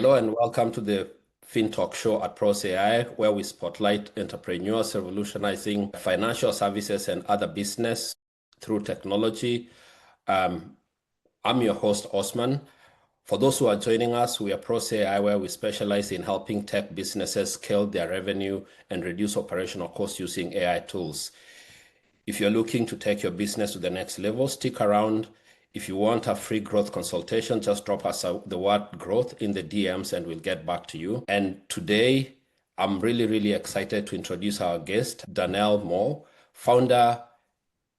Hello and welcome to the FinTalk show at Pros AI, where we spotlight entrepreneurs revolutionizing financial services and other business through technology. I'm your host, Osman. For those who are joining us, we are Pros AI, where we specialize in helping tech businesses scale their revenue and reduce operational costs using AI tools. If you're looking to take your business to the next level, stick around. If you want a free growth consultation, just drop us the word growth in the DMs and we'll get back to you. And today, I'm really excited to introduce our guest, Darnel J, founder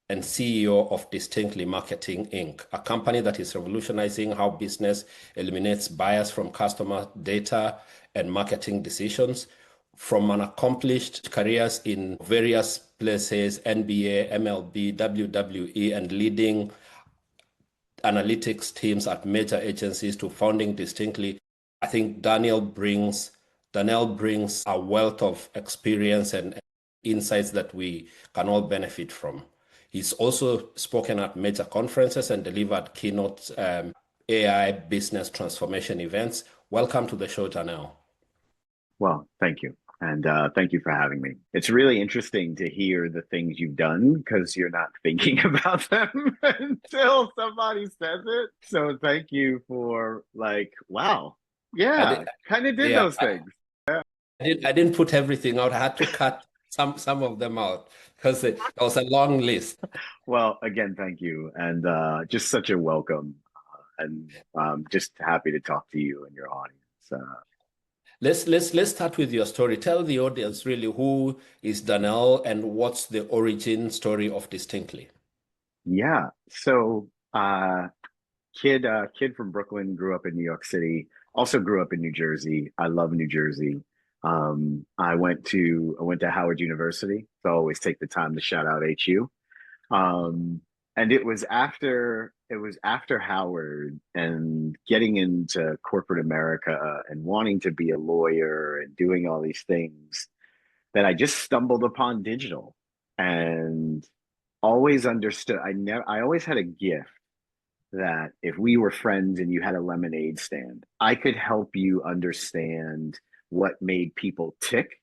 and CEO of Distinctly Marketing Inc., a company that is revolutionizing how business eliminates bias from customer data and marketing decisions. From an accomplished careers in various places, NBA, MLB, WWE, and leading analytics teams at major agencies to founding Distinctly, I think Darnel brings a wealth of experience and insights that we can all benefit from. He's also spoken at major conferences and delivered keynote AI business transformation events. Welcome to the show, Darnel. Well, thank you. And thank you for having me. It's really interesting to hear the things you've done because you're not thinking about them until somebody says it. So thank you for wow. Yeah, kind of did those things. I didn't put everything out. I had to cut some of them out because it was a long list. Well, again, thank you. And just such a welcome. And just happy to talk to you and your audience. Let's start with your story. Tell the audience really who is Darnel and what's the origin story of Distinctly. Yeah. So kid from Brooklyn, grew up in New York City, also grew up in New Jersey. I love New Jersey. I went to Howard University, so I always take the time to shout out HU. And it was after Howard and getting into corporate America and wanting to be a lawyer and doing all these things that I just stumbled upon digital and always understood. I always had a gift that if we were friends and you had a lemonade stand, I could help you understand what made people tick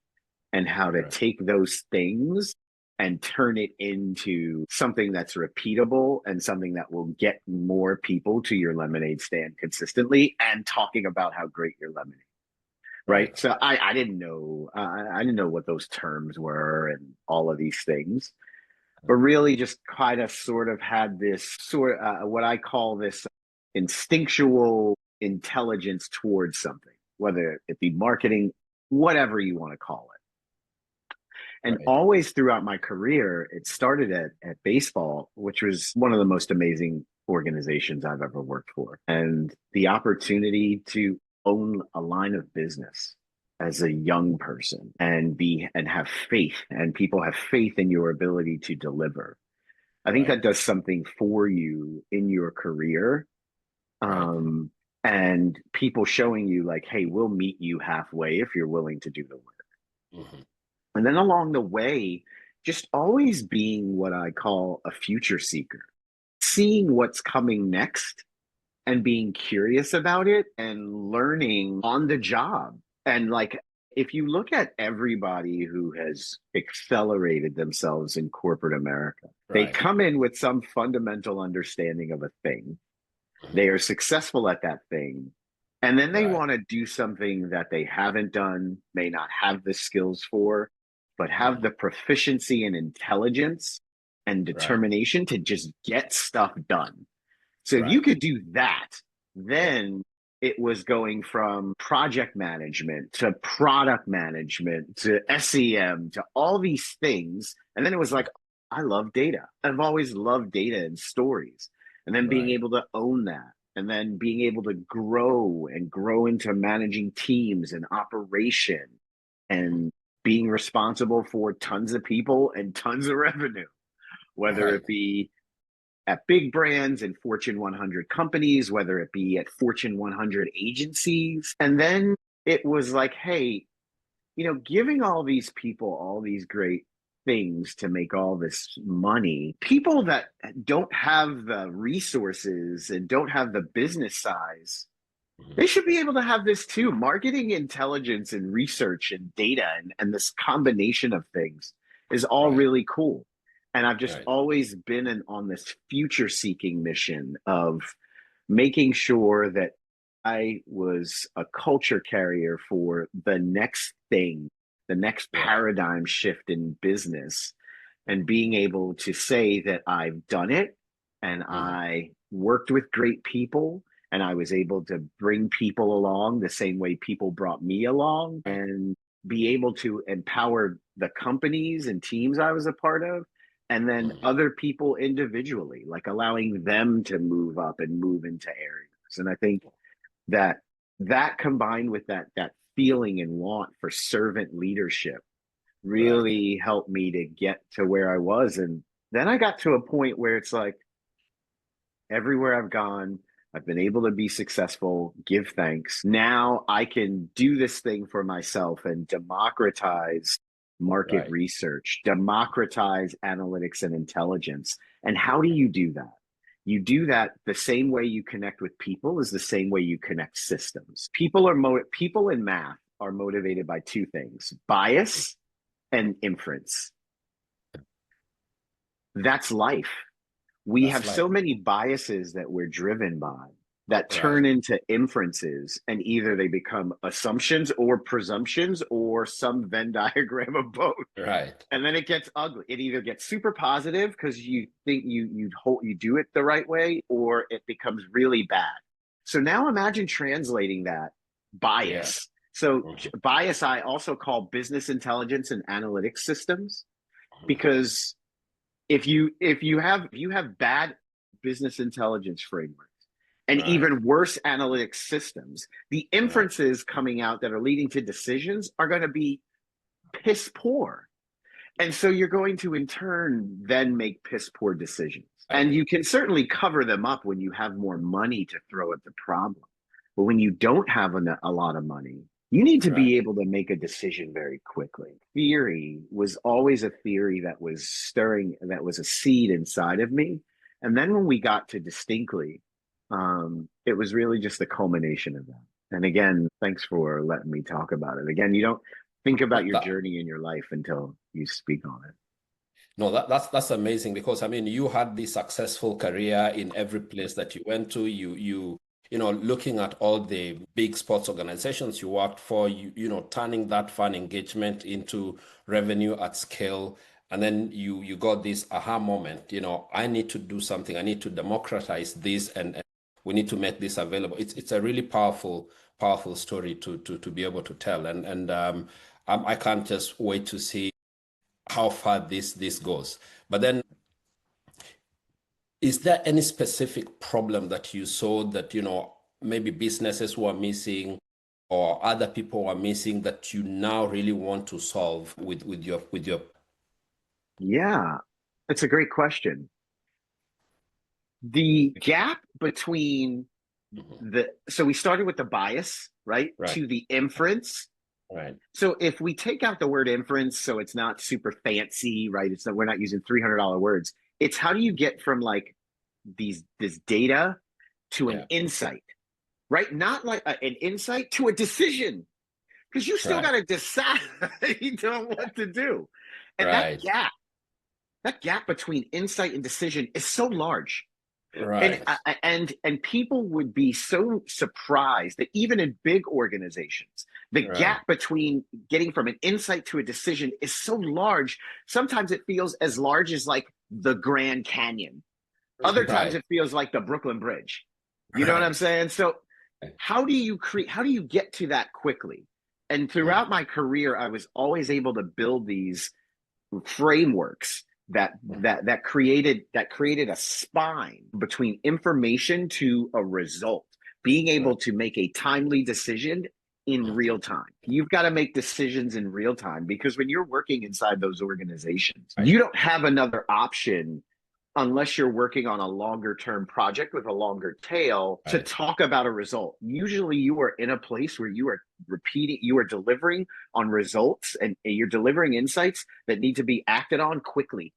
and how to take those things and turn it into something that's repeatable and something that will get more people to your lemonade stand consistently and talking about how great your lemonade. Right. So I didn't know what those terms were and all of these things, but really just kind of sort of had this what I call this instinctual intelligence towards something, whether it be marketing, whatever you want to call it. And always throughout my career, it started at baseball, which was one of the most amazing organizations I've ever worked for. And the opportunity to own a line of business as a young person and have faith, and people have faith in your ability to deliver. I think that does something for you in your career. And people showing you like, hey, we'll meet you halfway if you're willing to do the work. And then along the way, just always being what I call a future seeker, seeing what's coming next and being curious about it and learning on the job. And like, if you look at everybody who has accelerated themselves in corporate America, they come in with some fundamental understanding of a thing. They are successful at that thing. And then they want to do something that they haven't done, may not have the skills for, but have the proficiency and intelligence and determination to just get stuff done. So if you could do that, then it was going from project management to product management to SEM to all these things. And then it was like, I love data. I've always loved data and stories. And then being able to own that, and then being able to grow into managing teams and operation and being responsible for tons of people and tons of revenue, whether it be at big brands and Fortune 100 companies, whether it be at Fortune 100 agencies. And then it was like, hey, giving all these people all these great things to make all this money, people that don't have the resources and don't have the business size They should be able to have this too. Marketing intelligence and research and data and this combination of things is all Right. really cool. And I've just Right. always been on this future seeking mission of making sure that I was a culture carrier for the next thing, the next Yeah. paradigm shift in business, and being able to say that I've done it and Hmm. I worked with great people and I was able to bring people along the same way people brought me along Right. and be able to empower the companies and teams I was a part of and then Hmm. other people individually, like allowing them to move up and move into areas. And I think that that combined with that feeling and want for servant leadership Right. really helped me to get to where I was. And then I got to a point where it's like everywhere I've gone, I've been able to be successful, give thanks. Now I can do this thing for myself and democratize market Right. research, democratize analytics and intelligence. And how do you do that? You do that the same way you connect with people is the same way you connect systems. People in math are motivated by two things: bias and inference. That's life. We That's have life. so many biases that we're driven by that turn Right. into inferences, and either they become assumptions or presumptions or some Venn diagram of both. Right. And then it gets ugly. It either gets super positive because you think you do it the right way, or it becomes really bad. So now imagine translating that Yeah. bias. So Hmm. bias I also call business intelligence and analytics systems, Hmm. because if you have bad business intelligence frameworks and Right. even worse analytics systems, the Right. inferences coming out that are leading to decisions are going to be piss poor. And so you're going to in turn then make piss poor decisions. And Right. you can certainly cover them up when you have more money to throw at the problem. But when you don't have a lot of money, you need to Right. be able to make a decision very quickly. Theory was always a theory that was stirring, that was a seed inside of me. And then when we got to distinctly, it was really just the culmination of that. And again, thanks for letting me talk about it. Again, you don't think about No, your journey in your life until you speak on it. no, that's amazing because I mean you had this successful career in every place that you went to. Looking at all the big sports organizations you worked for, turning that fan engagement into revenue at scale. And then you got this aha moment, I need to do something. I need to democratize this and we need to make this available. It's a really powerful story to be able to tell. And I can't just wait to see how far this goes. But then, is there any specific problem that you saw that, maybe businesses were missing or other people were missing that you now really want to solve with your Yeah, that's a great question. The gap between Mhm. so we started with the bias, right, Right, to the inference. right, So if we take out the word inference, so it's not super fancy, right? It's not, we're not using $300 words. It's how do you get from like this data to an yeah, insight, right? Not like an insight to a decision, because you still got right, to decide on what to do. And right, that gap between insight and decision is so large. And right, and people would be so surprised that even in big organizations, the right, gap between getting from an insight to a decision is so large. Sometimes it feels as large as like the Grand Canyon. Other times right, it feels like the Brooklyn Bridge. You know what I'm right. saying? So how do you get to that quickly? And Mhm. throughout my career, I was always able to build these frameworks that created a spine between information to a result, being Right. able to make a timely decision in real Mhm. time. You've got to make decisions in real time, because when you're working inside those organizations, Right, you don't have another option unless you're working on a longer term project with a longer tail to right, talk about a result. Usually you are in a place where you are delivering on results, and you're delivering insights that need to be acted on quickly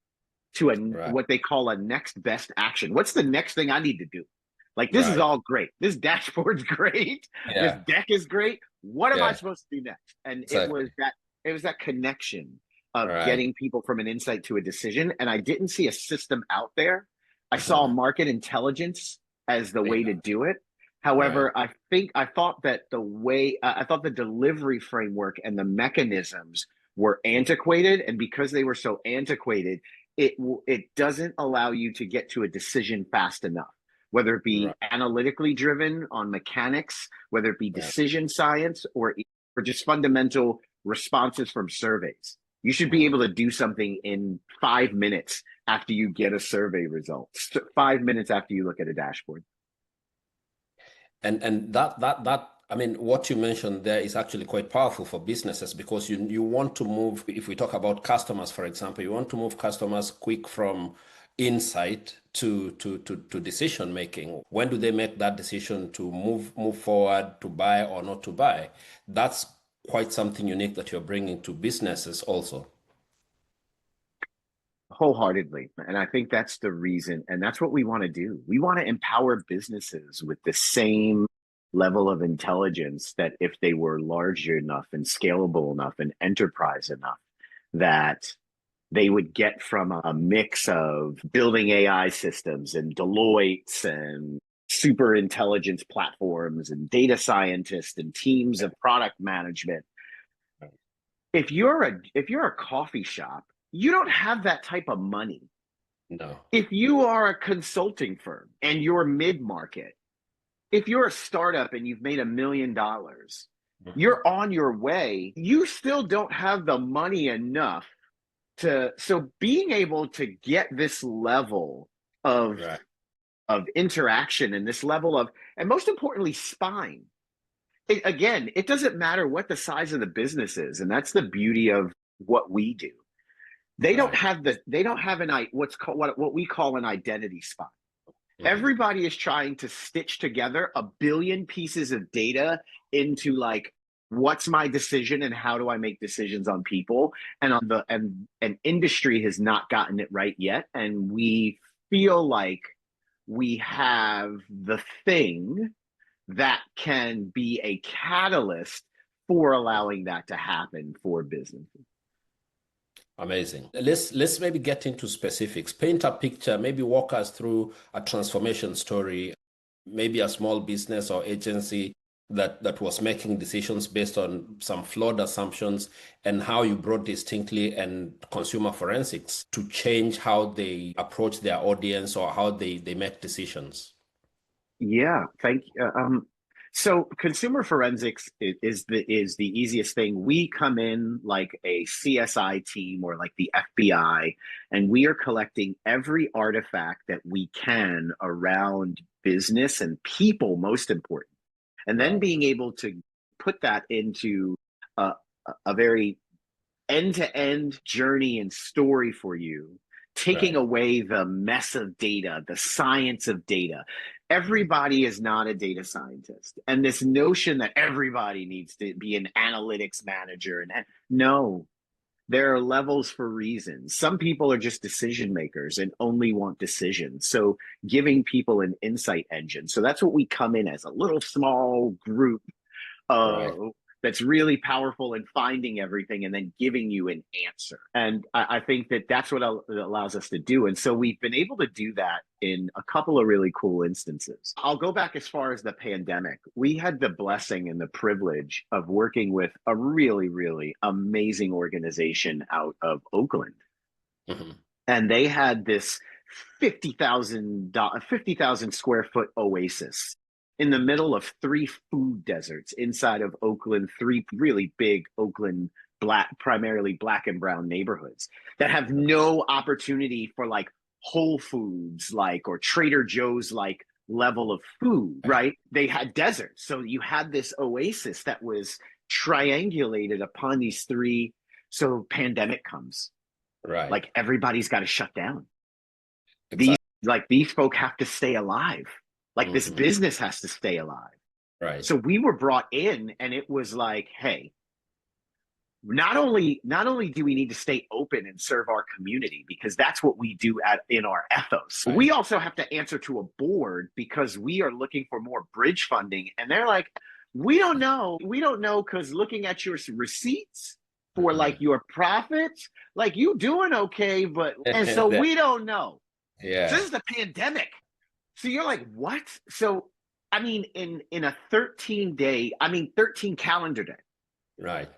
to right, what they call a next best action. What's the next thing I need to do? Like, this is Right. all great. This dashboard's great. This Yeah. deck is great. What am I Yeah. supposed to do next? And Exactly. it was that connection of Right. getting people from an insight to a decision. And I didn't see a system out there. I saw Uh-huh. market intelligence as the way to Yeah. do it. Right. However, I thought that I thought the delivery framework and the mechanisms were antiquated, and because they were so antiquated, it doesn't allow you to get to a decision fast enough. Whether it be Right. analytically driven on mechanics, whether it be Yeah. decision science, or just fundamental responses from surveys. You should be Mhm. able to do something in 5 minutes after you get a survey result, 5 minutes after you look at a dashboard. And that I mean, what you mentioned there is actually quite powerful for businesses because you want to move, if we talk about customers, for example, you want to move customers quick from insight to decision making. When do they make that decision to move forward, to buy or not to buy? That's quite something unique that you're bringing to businesses also. Wholeheartedly. And I think that's the reason. And that's what we want to do. We want to empower businesses with the same level of intelligence that if they were large enough and scalable enough and enterprise enough, that they would get from a mix of building AI systems and Deloitte's and super intelligence platforms and data scientists and teams of product management. If you're a coffee shop, you don't have that type of money. No. If you are a consulting firm and you're mid-market, if you're a startup and you've made $1 million, Mhm. you're on your way. You still don't have the money enough so being able to get this level of Right. interaction and this level of, and most importantly, spine. Again, it doesn't matter what the size of the business is, and that's the beauty of what we do. Right. They don't have what's called what we call an identity spine. Mhm. Everybody is trying to stitch together a billion pieces of data into, like, what's my decision and how do I make decisions on people, and on the and industry has not gotten it right yet, and we feel like we have the thing that can be a catalyst for allowing that to happen for businesses. Amazing. Let's maybe get into specifics. Paint a picture, maybe walk us through a transformation story, maybe a small business or agency that was making decisions based on some flawed assumptions and how you brought distinctly and consumer forensics to change how they approach their audience or how they make decisions. Yeah, thank you. So consumer forensics is the easiest thing. We come in like a CSI team or like the FBI, and we are collecting every artifact that we can around business and people, most important, and then Right, being able to put that into a, a very end-to-end journey and story for you, taking right. away the mess of data, the science of data. Mhm. Everybody is not a data scientist, and this notion that everybody needs to be an analytics manager, and no, there are levels for reasons. Some people are just decision makers and only want decisions, so giving people an insight engine. So that's what we come in as, a little small group uh, Right. that's really powerful in finding everything and then giving you an answer. And I think that that's what it allows us to do. And so we've been able to do that in a couple of really cool instances. I'll go back as far as the pandemic. We had the blessing and the privilege of working with a really, really amazing organization out of Oakland. Mhm. And they had this 50,000 square foot oasis in the middle of three food deserts inside of Oakland, three really big Oakland primarily black and brown neighborhoods that have no opportunity for like Whole Foods, like, or Trader Joe's, like, level of food, Right. right? They had deserts. So you had this oasis that was triangulated upon these three. So pandemic comes, Right. like, everybody's got to shut down. These Exactly. these folk have to stay alive. Like, this Mhm. business has to stay alive. Right. So we were brought in, and it was like, hey, not only do we need to stay open and serve our community because that's what we do in our ethos, Right. we also have to answer to a board because we are looking for more bridge funding, and they're like, we don't know because looking at your receipts for like your profits, like you doing okay, but and so we don't know. So this Yeah. is the pandemic. So you're like, what? So I mean, in a 13 calendar day Right.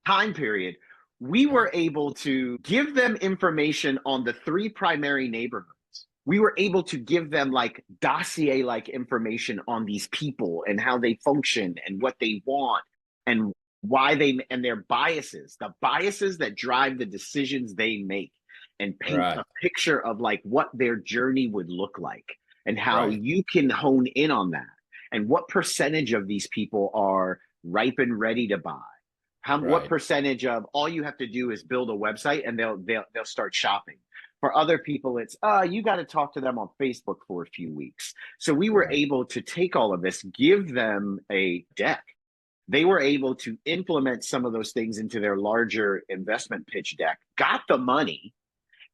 time period, we were able to give them information on the three primary neighborhoods. We were able to give them like dossier like information on these people and how they function and what they want and why they and their biases, the biases that drive the decisions they make, and paint Right. a picture of like what their journey would look like and how Right. you can hone in on that and what percentage of these people are ripe and ready to buy, what Right. percentage of all you have to do is build a website and they'll start shopping. For other people, it's you got to talk to them on Facebook for a few weeks. So we were Right. able to take all of this, give them a deck. They were able to implement some of those things into their larger investment pitch deck, got the money,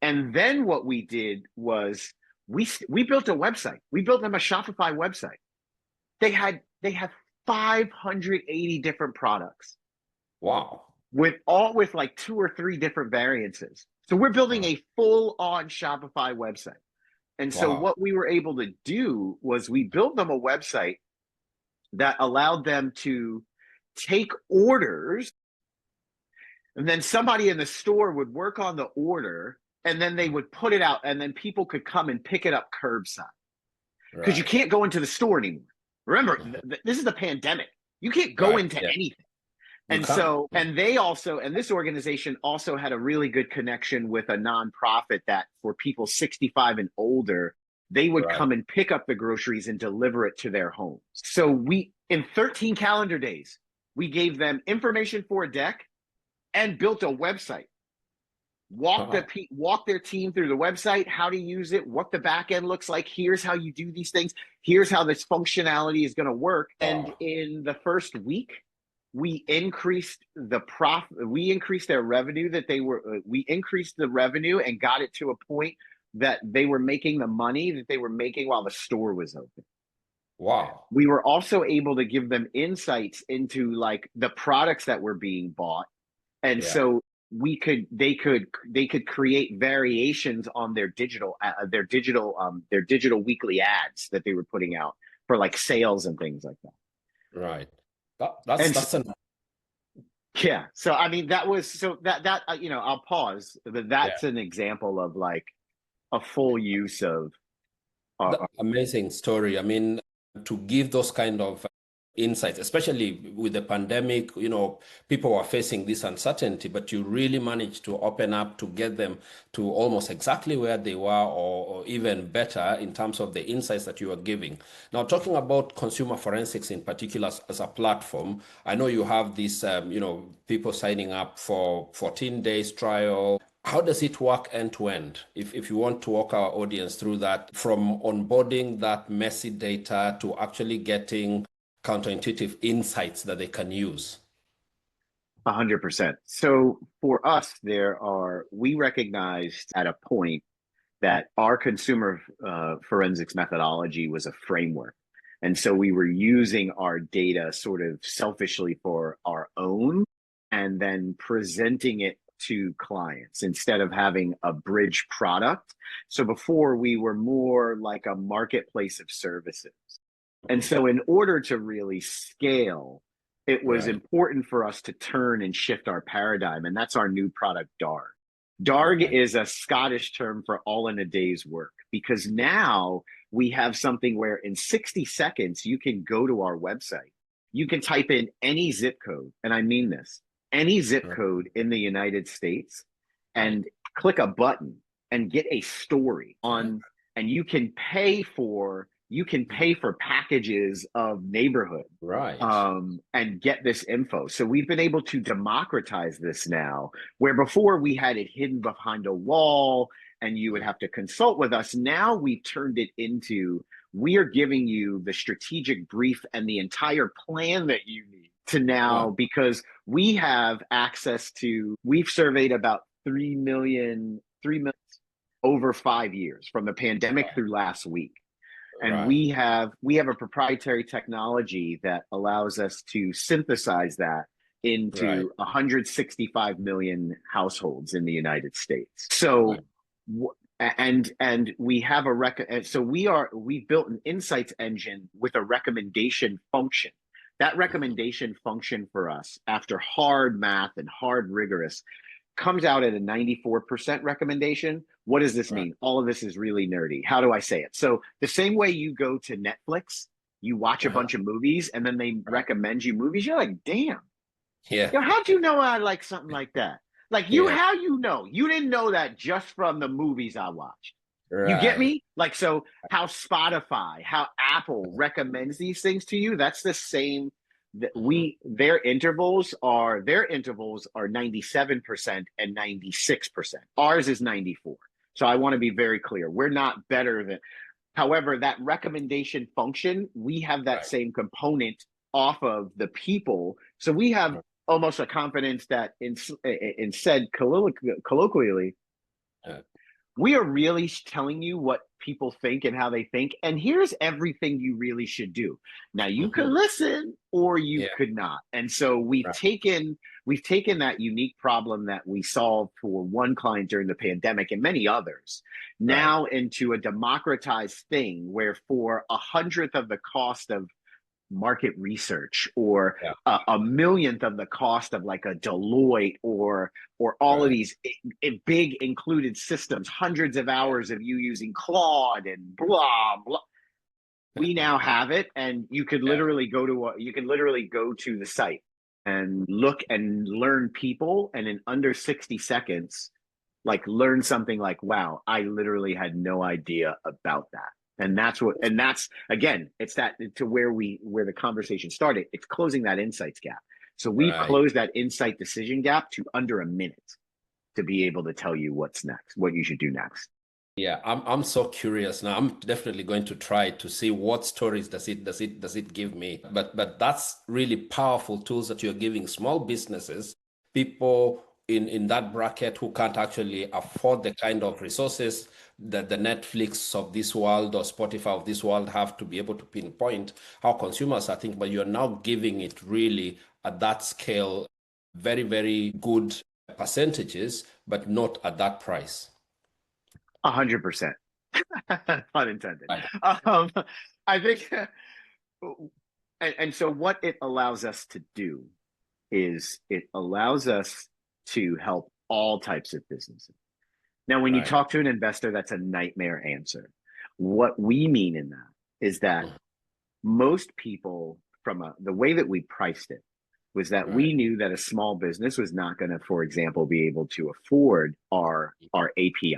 and then what we did was we built a website. We built them a Shopify website. They have 580 different products Wow. with like two or three different variances. So we're building Wow. a full-on Shopify website. And so Wow. what we were able to do was we built them a website that allowed them to take orders, and then somebody in the store would work on the order, and then they would put it out, and then people could come and pick it up curbside because you Right. can't go into the store anymore. Remember, this is the pandemic. You can't go Right. into Yeah. anything. You And can't. so, and they also, and this organization also had a really good connection with a nonprofit that for people 65 and older, they would Right. come and pick up the groceries and deliver it to their homes. So in 13 calendar days, we gave them information for a deck and built a website. Wow. Walk their team through the website, how to use it, what the back end looks like. Here's how you do these things. Here's how this functionality is going to work. And Wow. in the first week, we increased the profit. We increased their revenue we increased the revenue and got it to a point that they were making the money that they were making while the store was open. Wow. We were also able to give them insights into like the products that were being bought, and Yeah. so they could create variations on their digital weekly ads that they were putting out for like sales and things like that. Right. That's And that's an yeah, so I mean that was so that I'll pause. yeah. That's an example of like a full use of Amazing story. I mean, to give those kind of insights, especially with the pandemic, people were facing this uncertainty, but you really managed to open up to get them to almost exactly where they were, or even better in terms of the insights that you are giving. Now, talking about consumer forensics in particular as a platform, I know you have this, people signing up for 14 days trial. How does it work end to end? If you want to walk our audience through that, from onboarding that messy data to actually getting counterintuitive insights that they can use. 100%. So for us, we recognized at a point that our consumer forensics methodology was a framework. And so we were using our data sort of selfishly for our own and then presenting it to clients instead of having a bridge product. So before we were more like a marketplace of services. And so in order to really scale, it was Right. important for us to turn and shift our paradigm. And that's our new product, DARG. DARG Right. is a Scottish term for all in a day's work, because now we have something where in 60 seconds, you can go to our website. You can type in any zip code, and I mean this, any zip code in the United States, Right. and click a button and get a story Yeah. on, and you can pay for packages of neighborhood Right. and get this info. So we've been able to democratize this now, where before we had it hidden behind a wall and you would have to consult with us. Now we've turned it into, we are giving you the strategic brief and the entire plan that you need to now, Wow. because we have access to, we've surveyed about 3 million over 5 years from the pandemic through last week. And Right. we have a proprietary technology that allows us to synthesize that Right. into 165 million households in the United States. Right. So and we have so we've built an insights engine with a recommendation function. That recommendation function for us, after hard math and hard rigorous, comes out at a 94% recommendation. What does this Right. mean? All of this is really nerdy. How do I say it? So the same way you go to Netflix, you watch a Uh-huh. bunch of movies and then they Right. recommend you movies. You're like, damn, Yeah. yo, how'd you know I like something like that? Like Yeah. how you know? You didn't know that just from the movies I watched. You get Right. me? Like, so how Spotify, how Apple recommends these things to you, that's the same that Mhm. their intervals are 97% and 96%. Ours is 94. So I want to be very clear. We're not better than, however, that recommendation function, we have that Right. same component off of the people. So we have Mhm. almost a confidence that in said colloquially, Yeah. we are really telling you what people think and how they think. And here's everything you really should do. Now you could Mhm. listen or you Yeah. could not. And so we've Right. taken that unique problem that we solved for one client during the pandemic and many others Right. now into a democratized thing where for 100th of the cost of market research or Yeah. a millionth of the cost of like a Deloitte or all of Right. these big included systems, hundreds of hours of you using Claude and blah blah. We now have it, and Yeah. you could literally go to the site and look and learn people, and in under 60 seconds like learn something like, wow, I literally had no idea about that. And that's again, it's that to where the conversation started. It's closing that insights gap. So we've Right. closed that insight decision gap to under a minute to be able to tell you what's next, what you should do next. Yeah, I'm so curious now. I'm definitely going to try to see what stories does it give me. But that's really powerful tools that you're giving small businesses, people in that bracket who can't actually afford the kind of resources that the Netflix of this world or Spotify of this world have to be able to pinpoint how consumers are thinking. But you're now giving it really at that scale, very, very good percentages, but not at that price. 100%. Pun intended. Right. Um, I think, and so what it allows us to do is it allows us to help all types of businesses. Now, when you Right. talk to an investor, that's a nightmare answer. What we mean in that is that most people, the way that we priced it, was that Right. we knew that a small business was not going to, for example, be able to afford our API,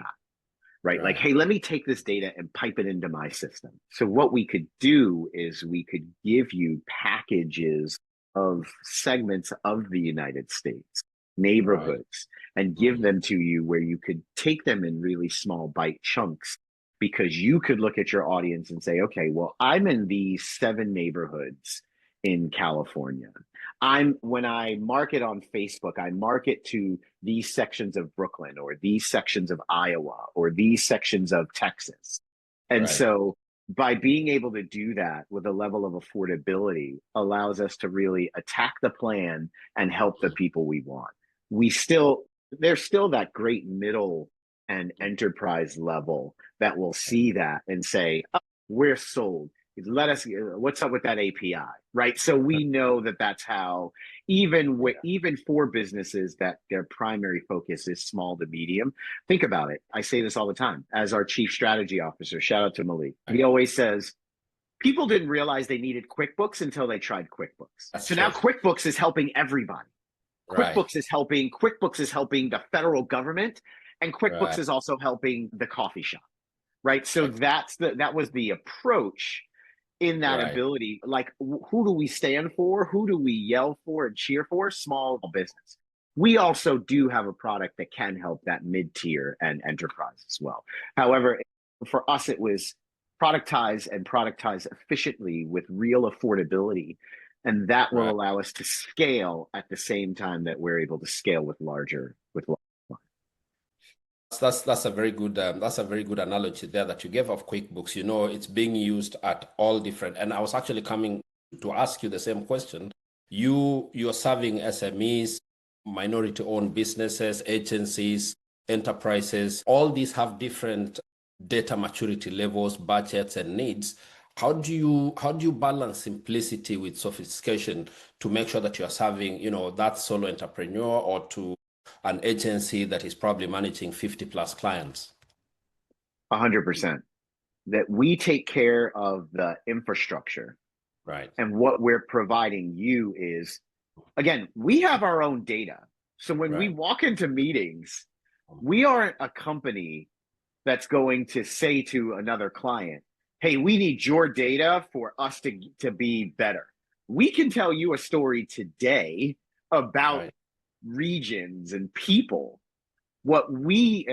right? Like, Right. hey, let me take this data and pipe it into my system. So what we could do is we could give you packages of segments of the United States, Right. neighborhoods, and give Mhm. them to you where you could take them in really small bite chunks because you could look at your audience and say, okay, well, I'm in these 7 neighborhoods in California. When I market on Facebook, I market to these sections of Brooklyn or these sections of Iowa or these sections of Texas. And Right. so by being able to do that with a level of affordability allows us to really attack the plan and help the Mhm. people we want. We still, there's still that great middle and enterprise level that will see that and say, oh, we're sold. Let us, what's up with that API, right? So we know that that's how, Yeah. even for businesses that their primary focus is small to medium, think about it. I say this all the time as our chief strategy officer. Shout out to Malik. Right. He always says people didn't realize they needed QuickBooks until they tried QuickBooks. That's So now true. QuickBooks is helping everybody. Right. QuickBooks is helping the federal government, and QuickBooks Right. is also helping the coffee shop, right? So Ex- that was the approach in that Right. ability. Like, who do we stand for? Who do we yell for and cheer for? Small business. We also do have a product that can help that mid tier and enterprise as well. However, for us, it was productize efficiently with real affordability And that will Right. allow us to scale at the same time that we're able to scale with larger. That's a very good that's a very good analogy there that you gave of QuickBooks. You know, it's being used at all different. And I was actually coming to ask you the same question. You're serving SMEs, minority-owned businesses, agencies, enterprises. All these have different data maturity levels, budgets, and needs. How do you balance simplicity with sophistication to make sure that you're serving, that solo entrepreneur or to an agency that is probably managing 50 plus clients? 100%. That we take care of the infrastructure, Right. and what we're providing you is, again, we have our own data. So when we Right. walk into meetings, we aren't a company that's going to say to another client, hey, we need your data for us to be better. We can tell you a story today about Right. regions and people. What we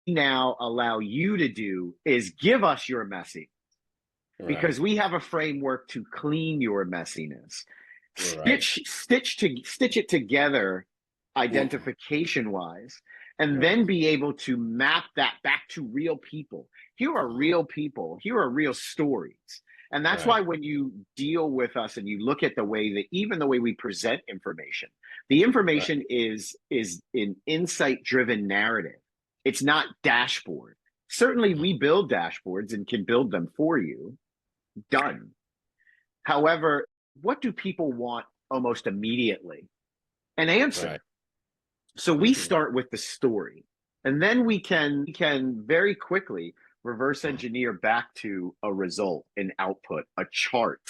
now allow you to do is give us your message, Right. because we have a framework to clean your messiness, Right. stitch it together Mhm. identification wise, and Right. then be able to map that back to real people. Here are Mhm. real people, here are real stories. And that's Right. why when you deal with us and you look at the way that, even the way we present information, the Right. information is an insight driven narrative. It's not dashboard. Certainly we Mhm. build dashboards and can build them for you, done. However, what do people want almost immediately? An Right. answer. So we Mhm. start with the story, and then we can very quickly reverse Mhm. engineer back to a result, an output, a chart,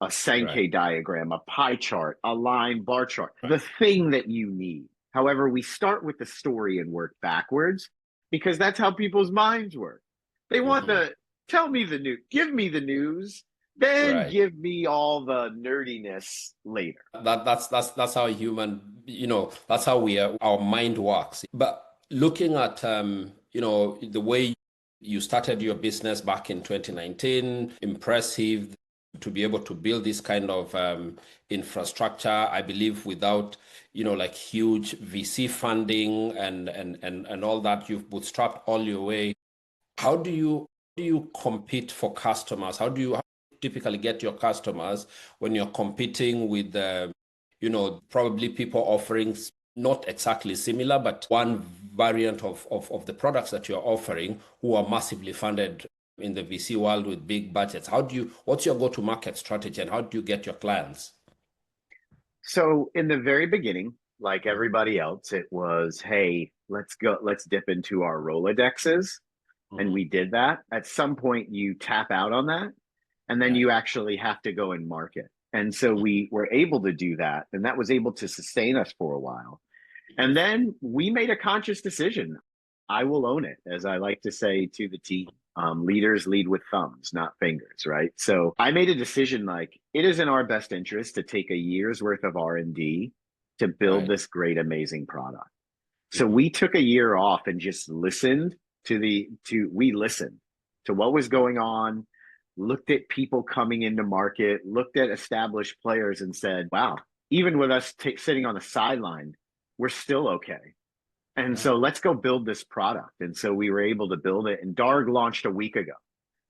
a Right. Sankey diagram, a pie chart, a line bar chart, Right. the thing that you need. However, we start with the story and work backwards, because that's how people's minds work. They want Mhm. the, tell me the news, give me the news, then Right. give me all the nerdiness later. That's how that's how our mind works. But looking at the way you started your business back in 2019, impressive to be able to build this kind of infrastructure, I believe without like huge VC funding and all that. You've bootstrapped all your way. How do you compete for customers? How do you typically get your customers when you're competing with probably people offering not exactly similar, but one variant of the products that you're offering who are massively funded in the VC world with big budgets? What's your go-to market strategy and how do you get your clients? So in the very beginning, like everybody else, it was, hey, let's dip into our Rolodexes. And Mhm. we did that. At some point, you tap out on that, and then you Right. actually have to go and market. And so we were able to do that, and that was able to sustain us for a while. And then we made a conscious decision. I will own it, as I like to say to the team. Leaders lead with thumbs, not fingers, right? So I made a decision, like, it is in our best interest to take a year's worth of R&D to build Right. this great, amazing product. So Mhm. we took a year off and just listened we listened to what was going on, looked at people coming into market, looked at established players and said, wow, even with us sitting on the sideline, we're still okay. And Right. so let's go build this product. And so we were able to build it, and Darg launched a week ago.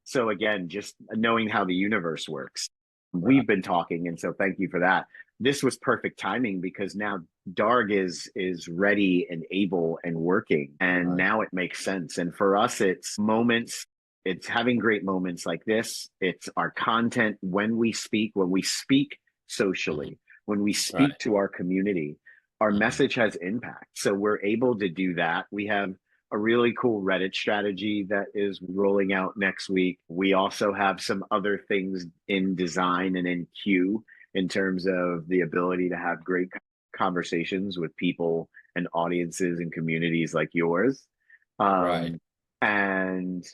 So again, just knowing how the universe works, Right. we've been talking, and so thank you for that. This was perfect timing, because now Darg is ready and able and working, and Right. now it makes sense. And for us, it's moments. It's having great moments like this. It's our content when we speak Mhm. socially, when we Right. speak to our community, our Mhm. message has impact. So we're able to do that. We have a really cool Reddit strategy that is rolling out next week. We also have some other things in design and in queue, in terms of the ability to have great conversations with people and audiences and communities like yours. Right. Um, and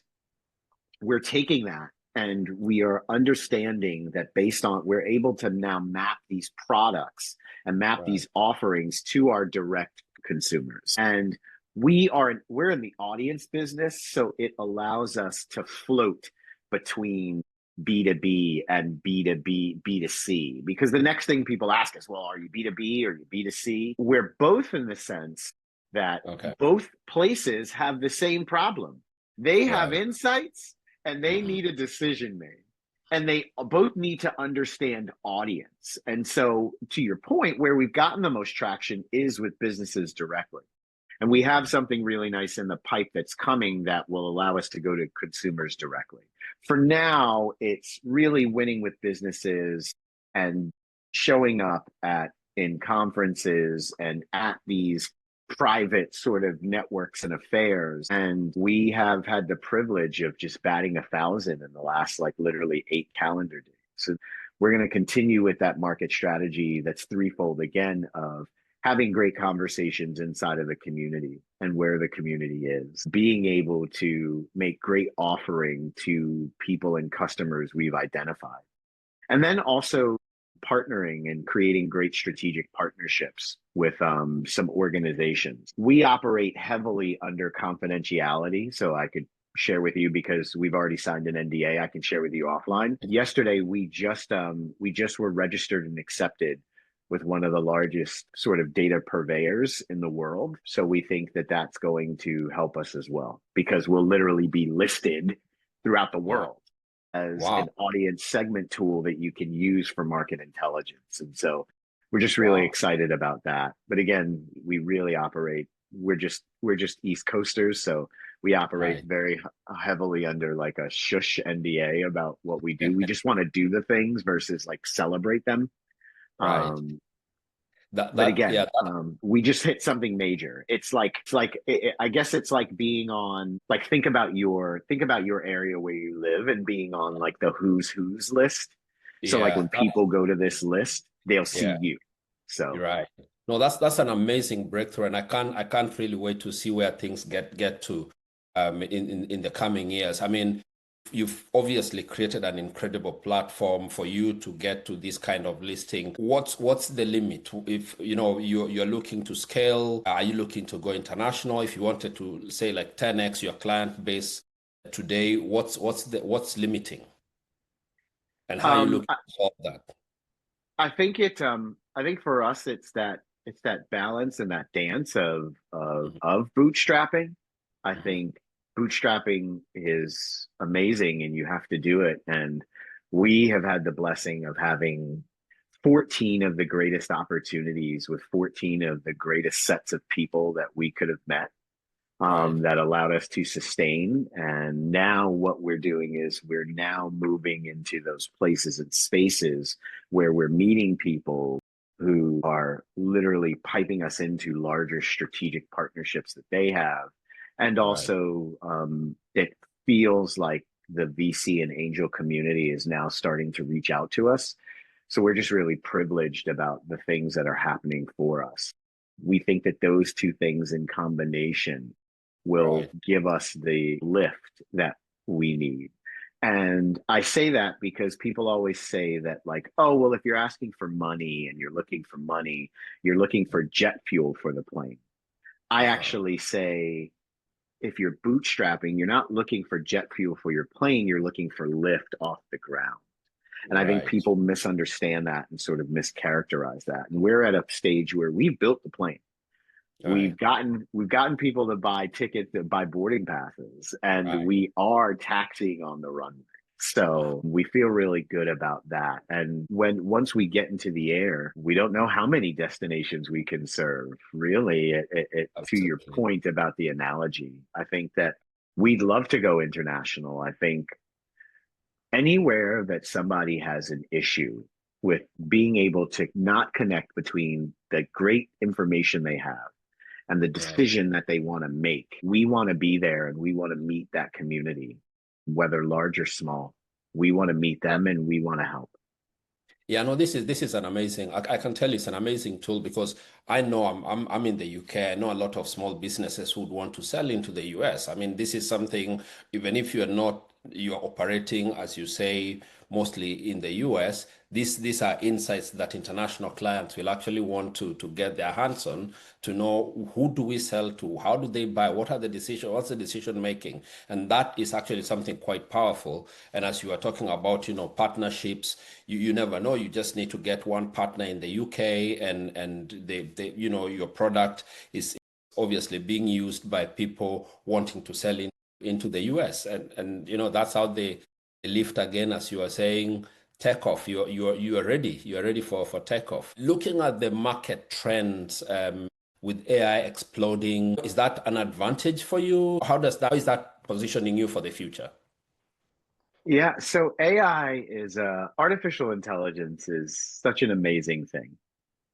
we're taking that, and we are understanding that based on, we're able to now map these products and map Right. these offerings to our direct consumers. And we're in the audience business, so it allows us to float between B2B and B2B, B2C. Because the next thing people ask is, well, are you B2B or are you B2C? We're both in the sense that Okay. both places have the same problem. They have Right. insights and they Hmm. need a decision made. And they both need to understand audience. And so, to your point, where we've gotten the most traction is with businesses directly. And we have Okay. something really nice in the pipe that's coming that will allow us to go to consumers directly. For now, it's really winning with businesses and showing up at in conferences and at these private sort of networks and affairs. And we have had the privilege of just batting 1,000 in the last like literally 8 calendar days. So we're going to continue with that market strategy that's threefold again of having great conversations inside of the community and where the community is, being able to make great offering to people and customers we've identified, and then also partnering and creating great strategic partnerships with some organizations. We operate heavily under confidentiality, so I could share with you because we've already signed an NDA. I can share with you offline. Yesterday, we just were registered and accepted with one of the largest sort of data purveyors in the world. So we think that that's going to help us as well because we'll literally be listed throughout the Wow. world as Wow. an audience segment tool that you can use for market intelligence. And so we're just really Wow. excited about that. But again, we really operate, we're just East Coasters. So we operate Right. very heavily under like a shush NDA about what we do. We just want to do the things versus like celebrate them. Right. Um, but That yeah, again, we just hit something major. I guess it's like being on like think about your area where you live and being on like the who's list. So like yeah, when people go to this list, they'll see yeah, you. you're So right. No, that's an amazing breakthrough, and I can't really wait to see where things get to in the coming years. I mean, you've obviously created an incredible platform for you to get to this kind of listing. What's the limit? If you know you're looking to scale, are you looking to go international? If you wanted to say like 10x your client base today, what's limiting, and how are you um, looking to solve that? I think for us it's that balance and that dance of bootstrapping. I Mhm. think bootstrapping is amazing and you have to do it. And we have had the blessing of having 14 of the greatest opportunities with 14 of the greatest sets of people that we could have met Right, that allowed us to sustain. And now what we're doing is we're now moving into those places and spaces where we're meeting people who are literally piping us into larger strategic partnerships that they have. And right, also, it feels like the VC and angel community is now starting to reach out to us. So we're just really privileged about the things that are happening for us. We think that those two things in combination will right. give us the lift that we need. And I say that because people always say that, like, oh, well, if you're asking for money and you're looking for money, you're looking for jet fuel for the plane. I Uh-huh. actually say, if you're bootstrapping, you're not looking for jet fuel for your plane, you're looking for lift off the ground. And I think Right, people misunderstand that and sort of mischaracterize that. And we're at a stage where we've built the plane. right, We've gotten people to buy tickets, to buy boarding passes, and right. we are taxiing on the runway. So we feel really good about that. And once we get into the air, we don't know how many destinations we can serve. Really, to your Absolutely. point about the analogy, I think that we'd love to go international. I think anywhere that somebody has an issue with being able to not connect between the great information they have and the Right. decision that they want to make. We want to be there and we want to meet that community, whether large or small. We want to meet them and we want to help. Yeah, no, this is an amazing. I can tell it's an amazing tool because I know I'm in the UK. I know a lot of small businesses who would want to sell into the US. I mean, this is something, even if you're not you're operating, as you say, mostly in the US, these are insights that international clients will actually want to get their hands on, to know who do we sell to, how do they buy, what are the decisions, what's the decision making. And that is actually something quite powerful. And as you are talking about, partnerships, you never know. You just need to get one partner in the UK, and they your product is obviously being used by people wanting to sell into the US, and that's how they lift again, as you are saying, takeoff. You are ready. You are ready for takeoff. Looking at the market trends, with AI exploding, is that an advantage for you? How is that positioning you for the future? Yeah, so AI is artificial intelligence is such an amazing thing,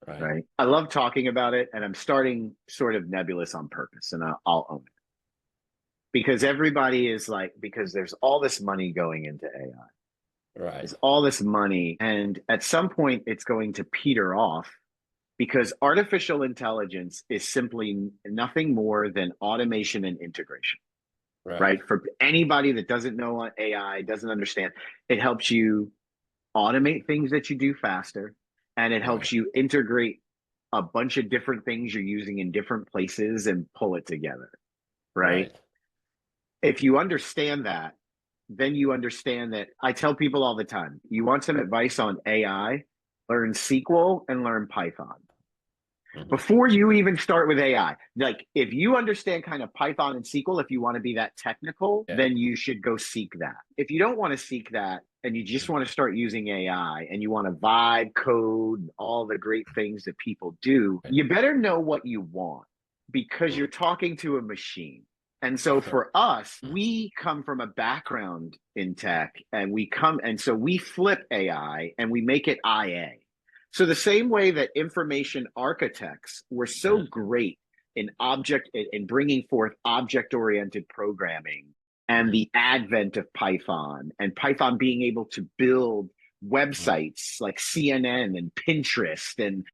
Right. right? I love talking about it, and I'm starting sort of nebulous on purpose, and I'll own it because everybody is like, because there's all this money going into AI. Right. There's all this money, and at some point, it's going to peter off because artificial intelligence is simply nothing more than automation and integration, Right. right? For anybody that doesn't know what AI, doesn't understand, it helps you automate things that you do faster, and it Right. helps you integrate a bunch of different things you're using in different places and pull it together, right? Right. If you understand that, then you understand that. I tell people all the time, you want some advice on AI, learn SQL and learn Python Mhm. before you even start with AI. Like, if you understand kind of Python and SQL, if you want to be that technical, Yeah. then you should go seek that. If you don't want to seek that and you just want to start using AI and you want to vibe code, all the great things that people do, Right. you better know what you want because you're talking to a machine. And so for us, we come from a background in tech, and so we flip AI and we make it IA. So the same way that information architects were so great in bringing forth object oriented programming and the advent of Python, and Python being able to build websites like CNN and Pinterest and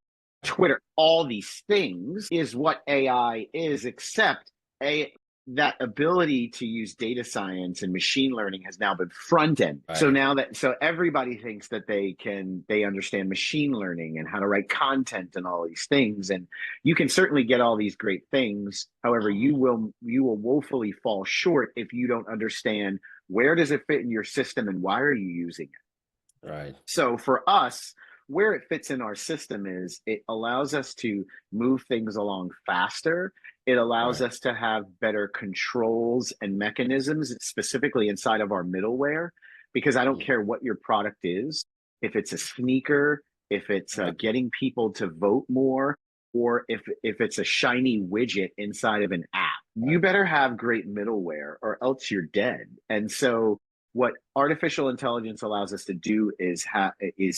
Twitter, all these things is what AI is, except a that ability to use data science and machine learning has now been front end. So Right. now that so everybody thinks that they understand machine learning and how to write content and all these things. And you can certainly get all these great things. However, you will woefully fall short if you don't understand where does it fit in your system and why are you using it. Right. So for us, where it fits in our system is it allows us to move things along faster. It allows Right. us to have better controls and mechanisms, specifically inside of our middleware, because I don't Mm. care what your product is, if it's a sneaker, if it's Right. getting people to vote more, or if it's a shiny widget inside of an app, you Right. better have great middleware or else you're dead. And so what artificial intelligence allows us to do is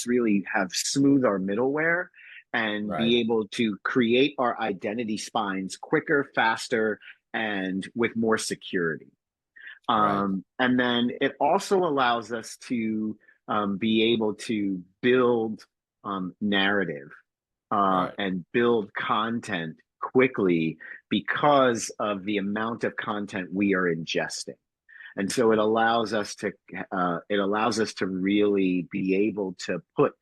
really have smooth our middleware and Right. be able to create our identity spines quicker, faster, and with more security. Right. And then it also allows us to be able to build narrative Right. and build content quickly because of the amount of content we are ingesting. And so it allows us to really be able to put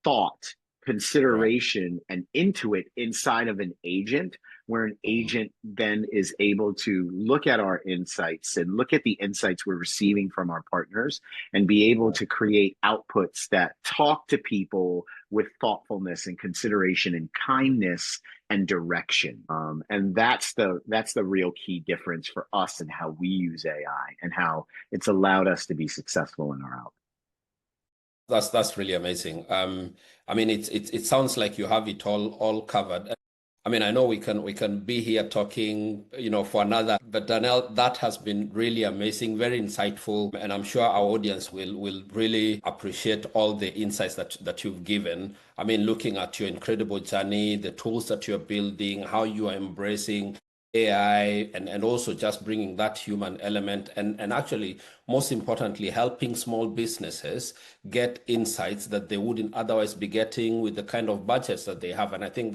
thought, Right. consideration, and intuit inside of an agent, where an Mhm. agent then is able to look at our insights and look at the insights we're receiving from our partners and be able Right. to create outputs that talk to people with thoughtfulness and consideration and kindness and direction. And that's the real key difference for us and how we use AI and how it's allowed us to be successful in our output. That's really amazing. I mean, it sounds like you have it all covered. I mean, I know we can be here talking, for another, but Darnel, that has been really amazing, very insightful, and I'm sure our audience will really appreciate all the insights that you've given. I mean, looking at your incredible journey, the tools that you're building, how you are embracing AI, and also just bringing that human element, and actually, most importantly, helping small businesses get insights that they wouldn't otherwise be getting with the kind of budgets that they have. And I think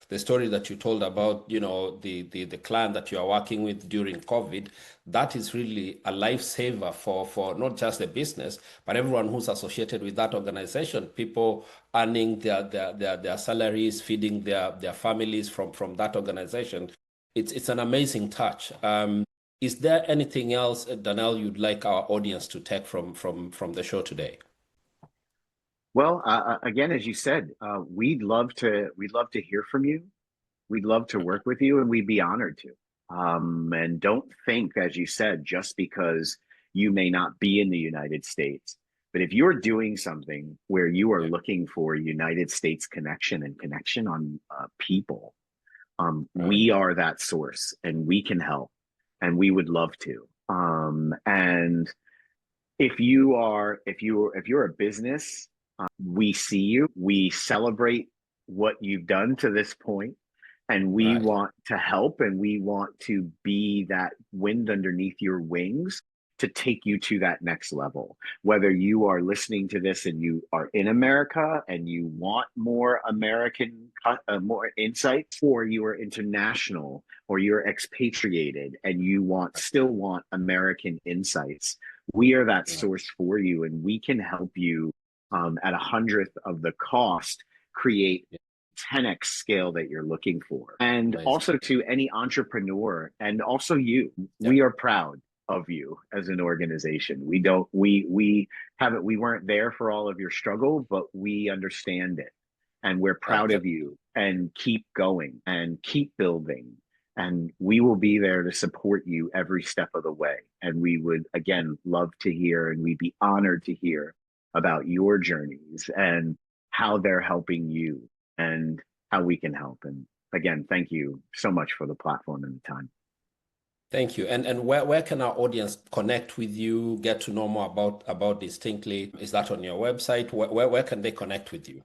the story that you told about, the client that you are working with during COVID, that is really a lifesaver for not just the business, but everyone who's associated with that organization, people earning their salaries, feeding their families from that organization. It's an amazing touch. Is there anything else, Darnel, you'd like our audience to take from the show today? Well, again, as you said, we'd love to hear from you. We'd love to work with you, and we'd be honored to. And don't think, as you said, just because you may not be in the United States, but if you're doing something where you are Yeah. looking for United States connection and connection on people, we Right. are that source, and we can help, and we would love to. And if you're a business, we see you, we celebrate what you've done to this point, and we Right. want to help, and we want to be that wind underneath your wings to take you to that next level. Whether you are listening to this and you are in America and you want more American, more insights, or you are international, or you're expatriated and you still want American insights, we are that Right. source for you, and we can help you at 100th of the cost create Yeah. 10x scale that you're looking for. And Amazing. also to any entrepreneur, and also you, Yeah. we are proud of you as an organization. We don't we haven't we weren't there for all of your struggle, but we understand it, and we're proud Uh, of you, and keep going and keep building, and we will be there to support you every step of the way. And we would, again, love to hear, and we'd be honored to hear about your journeys and how they're helping you, and how we can help. And again, thank you so much for the platform and the time. Thank you. And where can our audience connect with you, get to know more about Distinctly? Is that on your website? Where can they connect with you?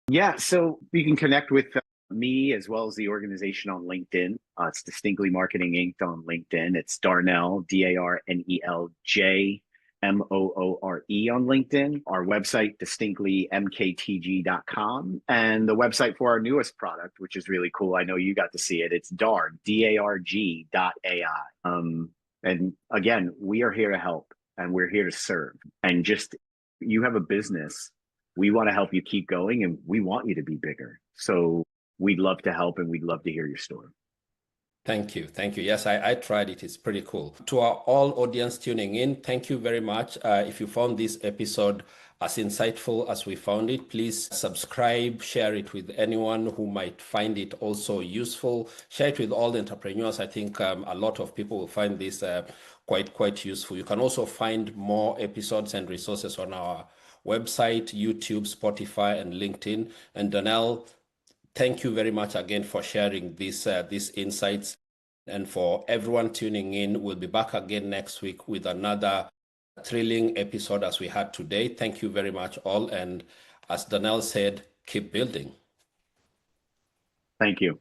Yeah, so you can connect with me as well as the organization on LinkedIn. It's Distinctly Marketing Inc. on LinkedIn. It's Darnel, DarnelJ, MOORE on LinkedIn. Our website, distinctlymktg.com. And the website for our newest product, which is really cool. I know you got to see it. It's DARG.AI. And again, we are here to help, and we're here to serve. And just, you have a business, we want to help you keep going, and we want you to be bigger. So we'd love to help, and we'd love to hear your story. Thank you. Thank you. Yes, I tried it. It's pretty cool. To our all audience tuning in, thank you very much. If you found this episode as insightful as we found it, please subscribe, share it with anyone who might find it also useful. Share it with all the entrepreneurs. I think a lot of people will find this quite useful. You can also find more episodes and resources on our website, YouTube, Spotify, and LinkedIn. And Darnel, thank you very much again for sharing these insights. And for everyone tuning in, we'll be back again next week with another thrilling episode as we had today. Thank you very much all. And as Darnel said, keep building. Thank you.